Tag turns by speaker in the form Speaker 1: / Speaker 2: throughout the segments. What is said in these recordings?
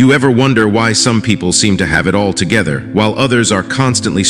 Speaker 1: You ever wonder why some people seem to have it all together, while others are constantly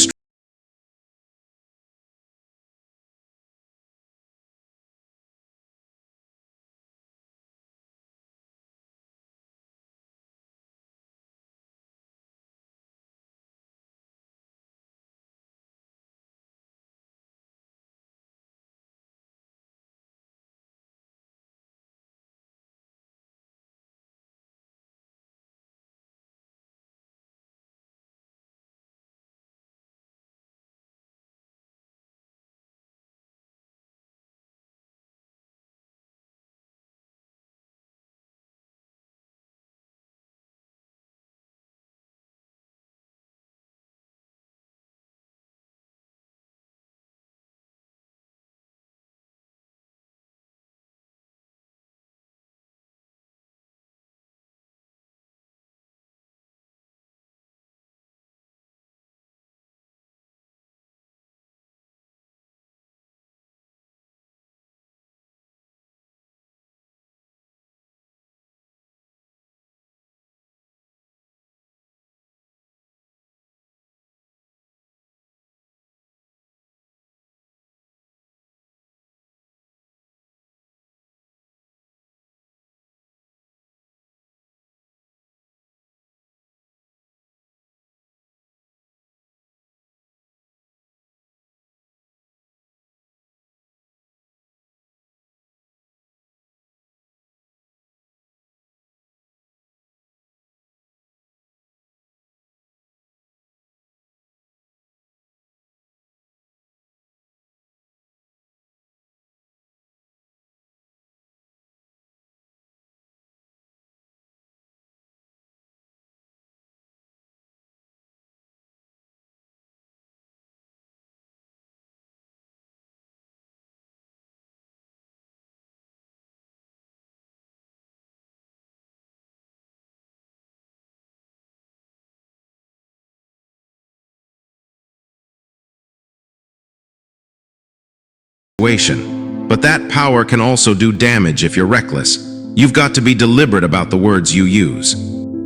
Speaker 1: situation. But that power can also do damage if you're reckless. You've got to be deliberate about the words you use.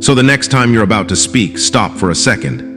Speaker 1: So the next time you're about to speak, stop for a second.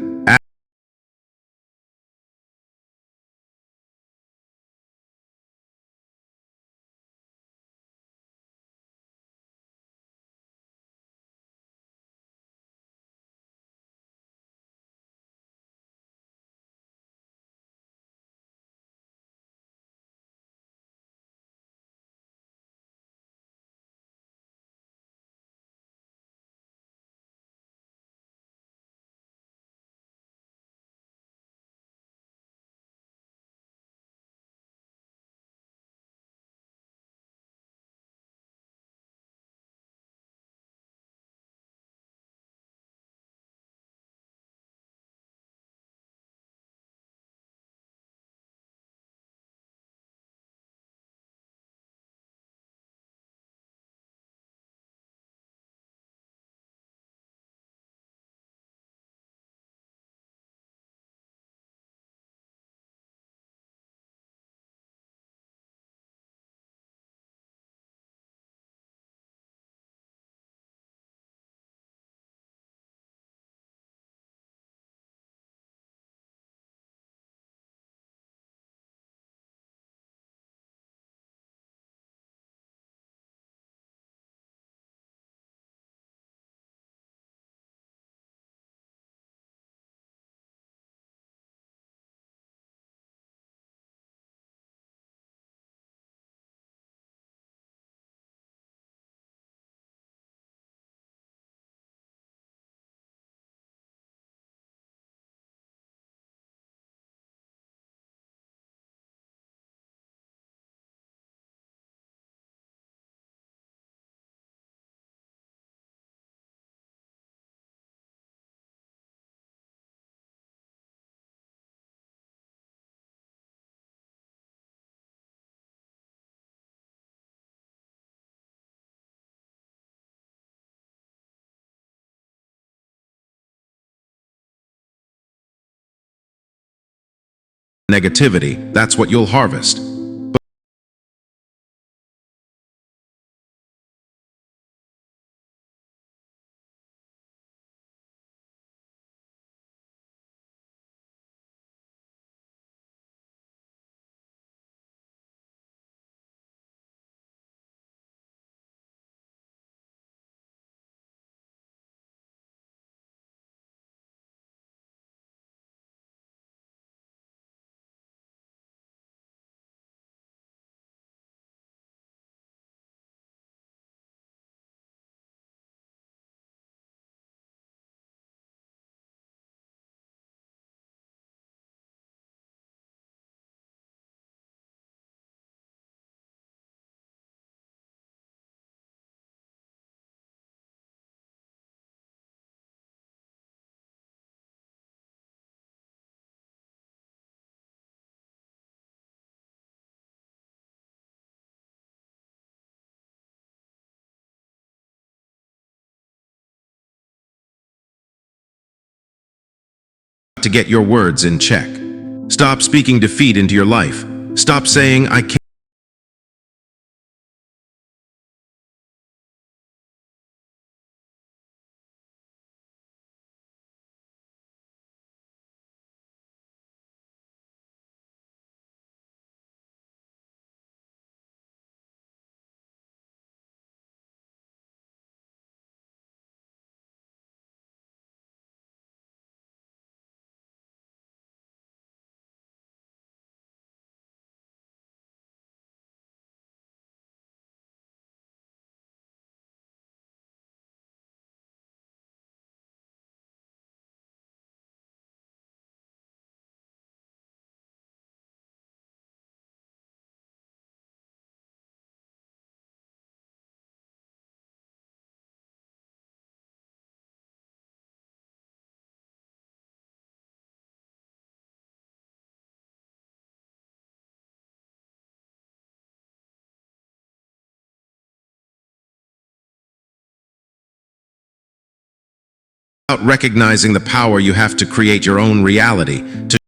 Speaker 1: Negativity, that's what you'll harvest. to get your words in check. Stop speaking defeat into your life. Stop saying, I can't. About recognizing the power you have to create your own reality, to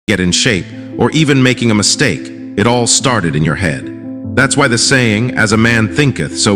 Speaker 1: get in shape, or even making a mistake. It all started in your head. That's why the saying, as a man thinketh, so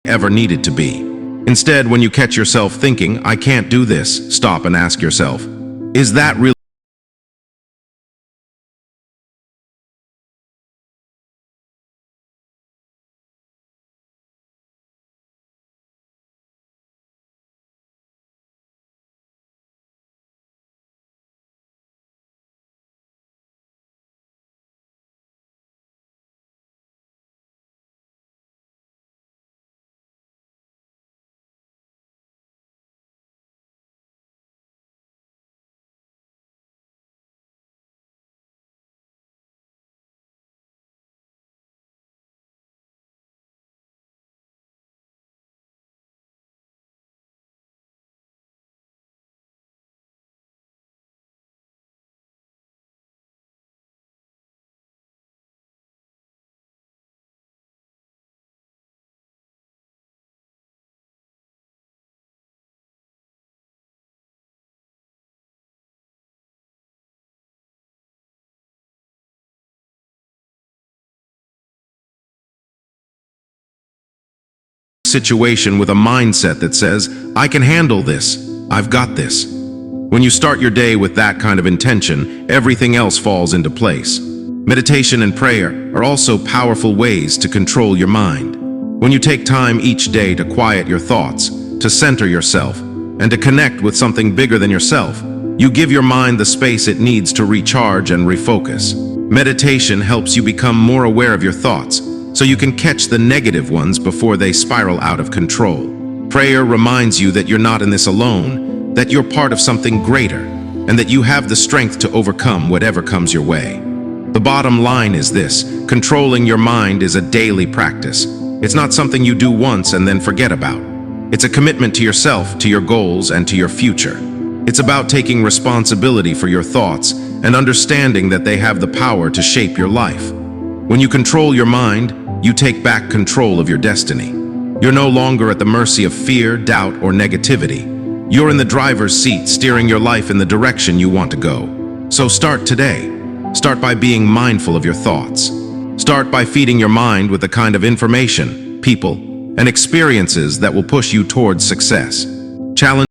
Speaker 1: ever needed to be. Instead, when you catch yourself thinking, I can't do this, stop and ask yourself, is that really situation with a mindset that says, I can handle this, I've got this? When you start your day with that kind of intention, everything else falls into place. Meditation and prayer are also powerful ways to control your mind. When you take time each day to quiet your thoughts, to center yourself, and to connect with something bigger than yourself, you give your mind the space it needs to recharge and refocus. Meditation helps you become more aware of your thoughts, so you can catch the negative ones before they spiral out of control. Prayer reminds you that you're not in this alone, that you're part of something greater, and that you have the strength to overcome whatever comes your way. The bottom line is this: controlling your mind is a daily practice. It's not something you do once and then forget about. It's a commitment to yourself, to your goals, and to your future. It's about taking responsibility for your thoughts and understanding that they have the power to shape your life. When you control your mind, you take back control of your destiny. You're no longer at the mercy of fear, doubt, or negativity. You're in the driver's seat, steering your life in the direction you want to go. So start today. Start by being mindful of your thoughts. Start by feeding your mind with the kind of information, people, and experiences that will push you towards success. Challenge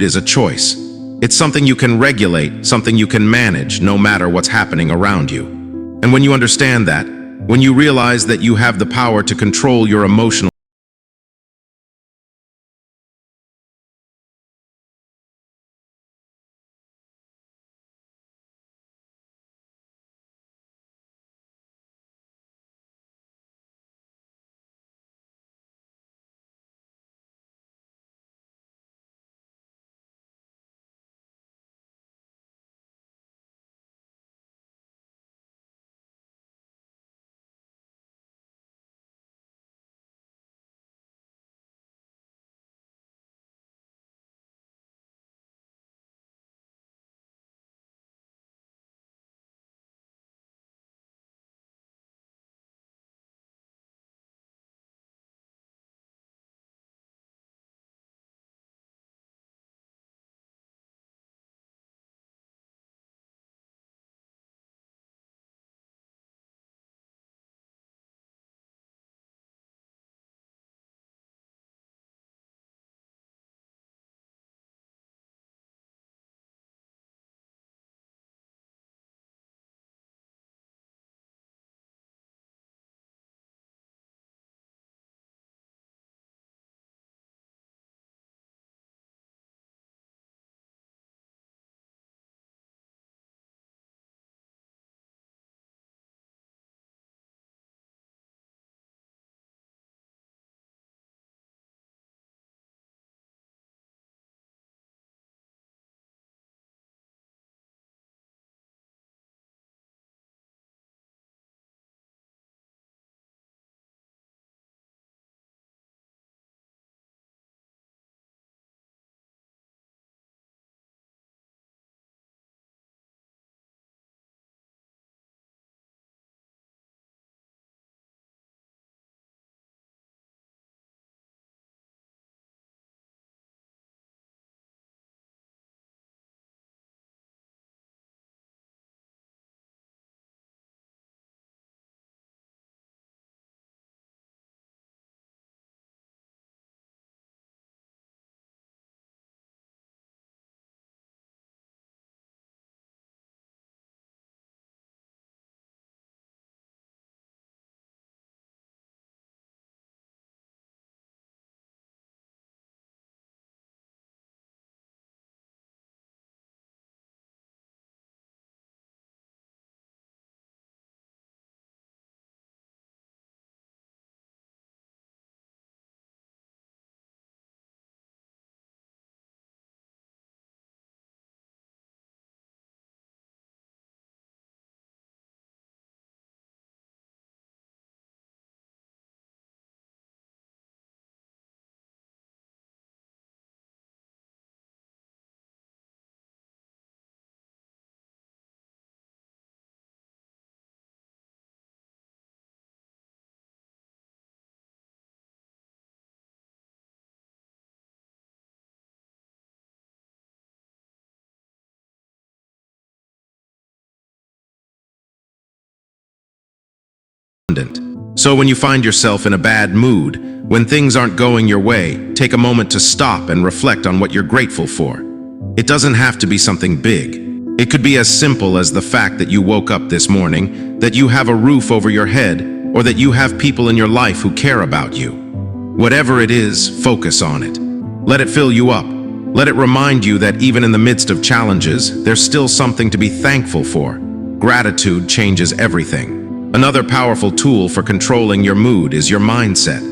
Speaker 1: is a choice. It's something you can regulate, something you can manage, no matter what's happening around you. And when you understand that, when you realize that you have the power to control your emotional abundant. So when you find yourself in a bad mood, when things aren't going your way, take a moment to stop and reflect on what you're grateful for. It doesn't have to be something big. It could be as simple as the fact that you woke up this morning, that you have a roof over your head, or that you have people in your life who care about you. Whatever it is, focus on it. Let it fill you up. Let it remind you that even in the midst of challenges, there's still something to be thankful for. Gratitude changes everything. Another powerful tool for controlling your mood is your mindset.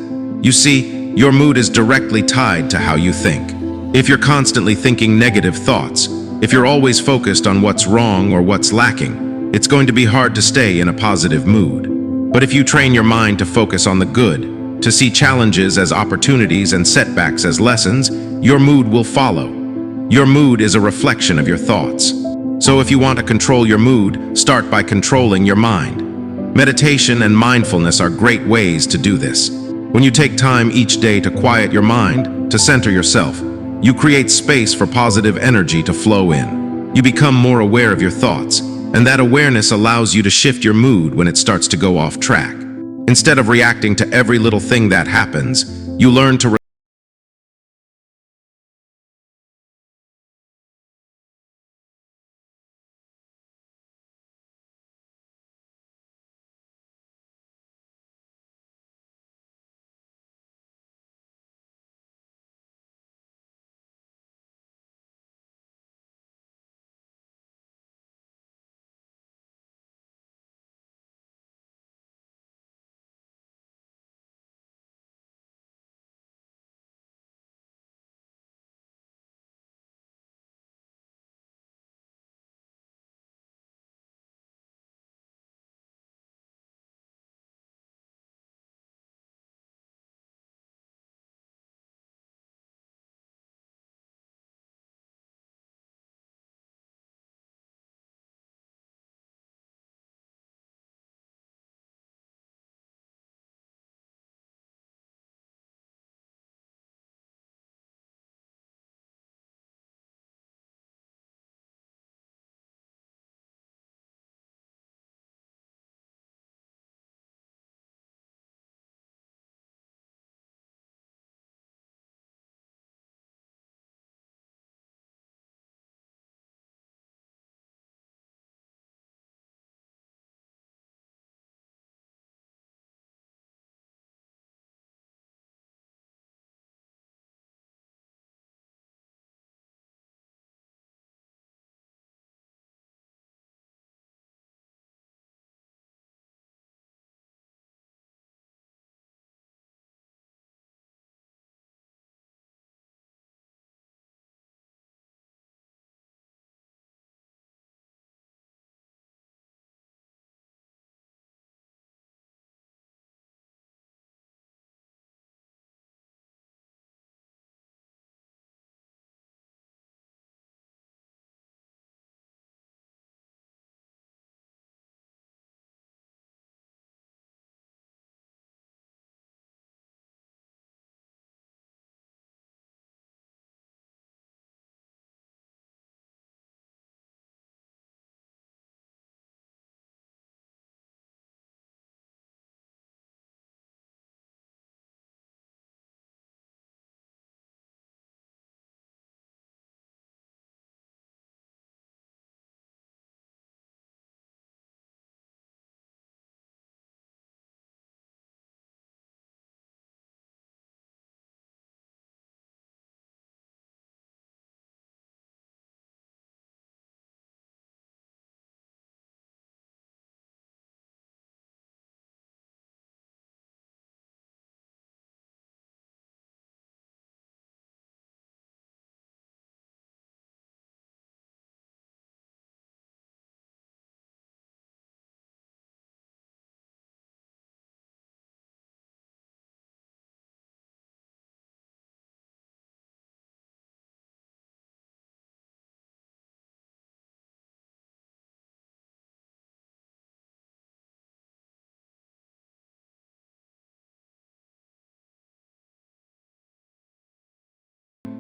Speaker 1: You see, your mood is directly tied to how you think. If you're constantly thinking negative thoughts, if you're always focused on what's wrong or what's lacking, it's going to be hard to stay in a positive mood. But if you train your mind to focus on the good, to see challenges as opportunities and setbacks as lessons, your mood will follow. Your mood is a reflection of your thoughts. So if you want to control your mood, start by controlling your mind. Meditation and mindfulness are great ways to do this. When you take time each day to quiet your mind, to center yourself, you create space for positive energy to flow in. You become more aware of your thoughts, and that awareness allows you to shift your mood when it starts to go off track. Instead of reacting to every little thing that happens, you learn to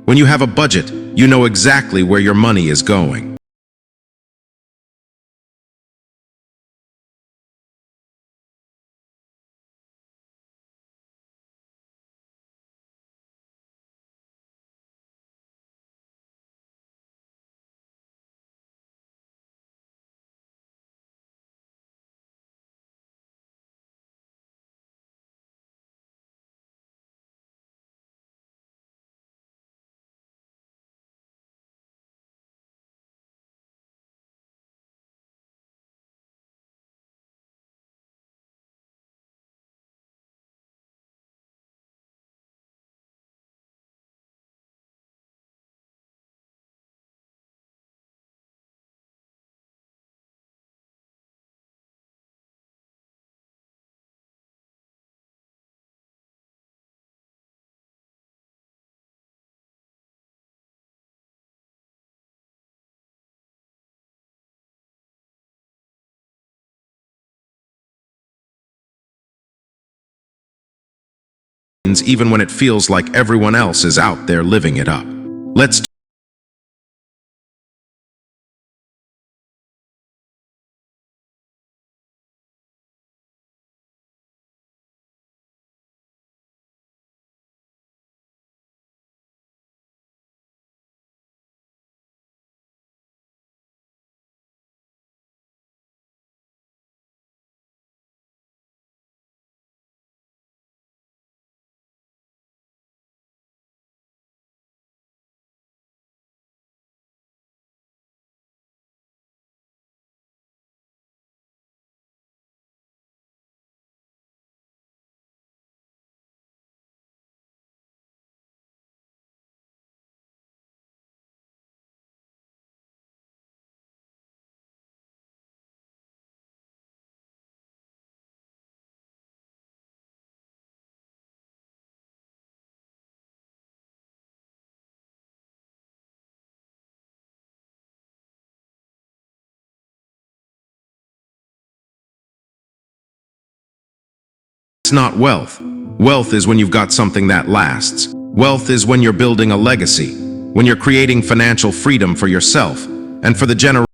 Speaker 1: When you have a budget, you know exactly where your money is going. even when it feels like everyone else is out there living it up. Let's It's not wealth. Wealth is when you've got something that lasts. Wealth is when you're building a legacy, when you're creating financial freedom for yourself and for the generation.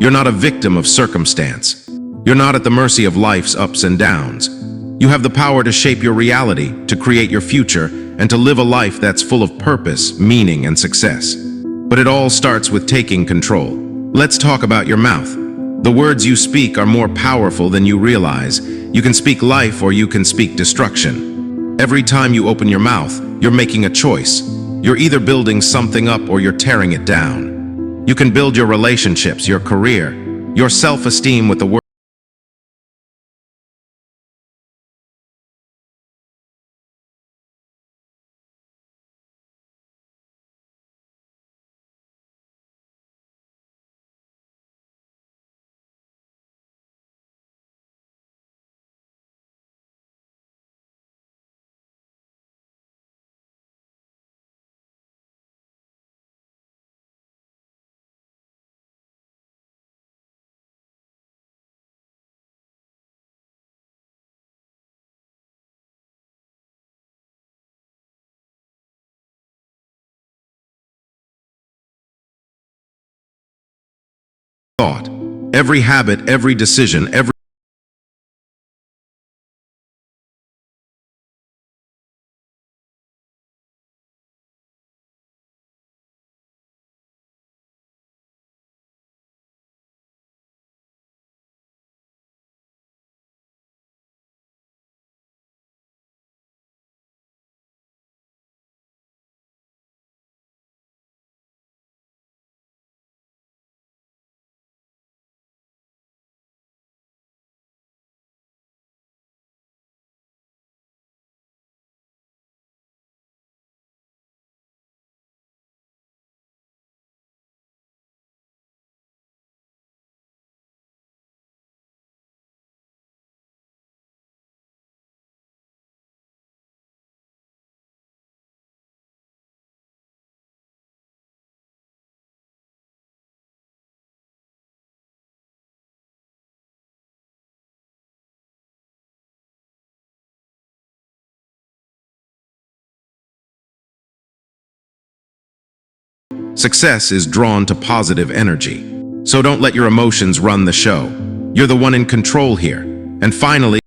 Speaker 1: You're not a victim of circumstance. You're not at the mercy of life's ups and downs. You have the power to shape your reality, to create your future, and to live a life that's full of purpose, meaning, and success. But it all starts with taking control. Let's talk about your mouth. The words you speak are more powerful than you realize. You can speak life or you can speak destruction. Every time you open your mouth, you're making a choice. You're either building something up or you're tearing it down. You can build your relationships, your career, your self-esteem with the word. Thought. Every habit, every decision, every Success is drawn to positive energy. So don't let your emotions run the show. You're the one in control here. And finally,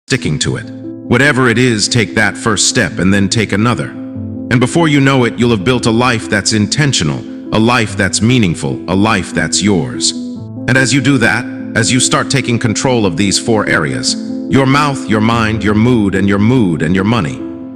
Speaker 1: sticking to it. Whatever it is, take that first step and then take another. And before you know it, you'll have built a life that's intentional, a life that's meaningful, a life that's yours. And as you do that, as you start taking control of these 4 areas, your mouth, your mind, your mood, and your money,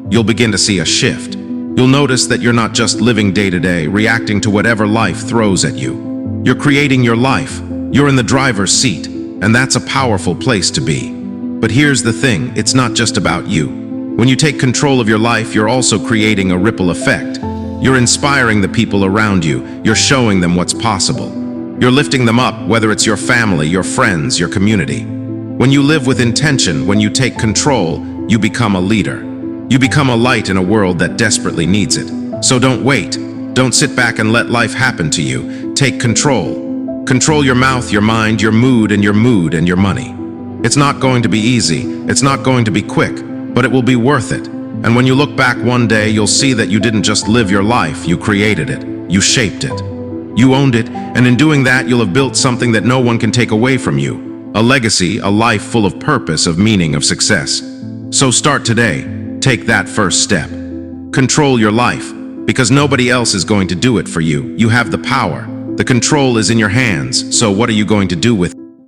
Speaker 1: you'll begin to see a shift. You'll notice that you're not just living day to day, reacting to whatever life throws at you. You're creating your life. You're in the driver's seat, and that's a powerful place to be. But here's the thing, it's not just about you. When you take control of your life, you're also creating a ripple effect. You're inspiring the people around you. You're showing them what's possible. You're lifting them up, whether it's your family, your friends, your community. When you live with intention, when you take control, you become a leader. You become a light in a world that desperately needs it. So don't wait. Don't sit back and let life happen to you. Take control. Control your mouth, your mind, your mood, and your money. It's not going to be easy, it's not going to be quick, but it will be worth it. And when you look back one day, you'll see that you didn't just live your life, you created it, you shaped it. You owned it, and in doing that, you'll have built something that no one can take away from you. A legacy, a life full of purpose, of meaning, of success. So start today, take that first step. Control your life, because nobody else is going to do it for you. You have the power. The control is in your hands, so what are you going to do with it?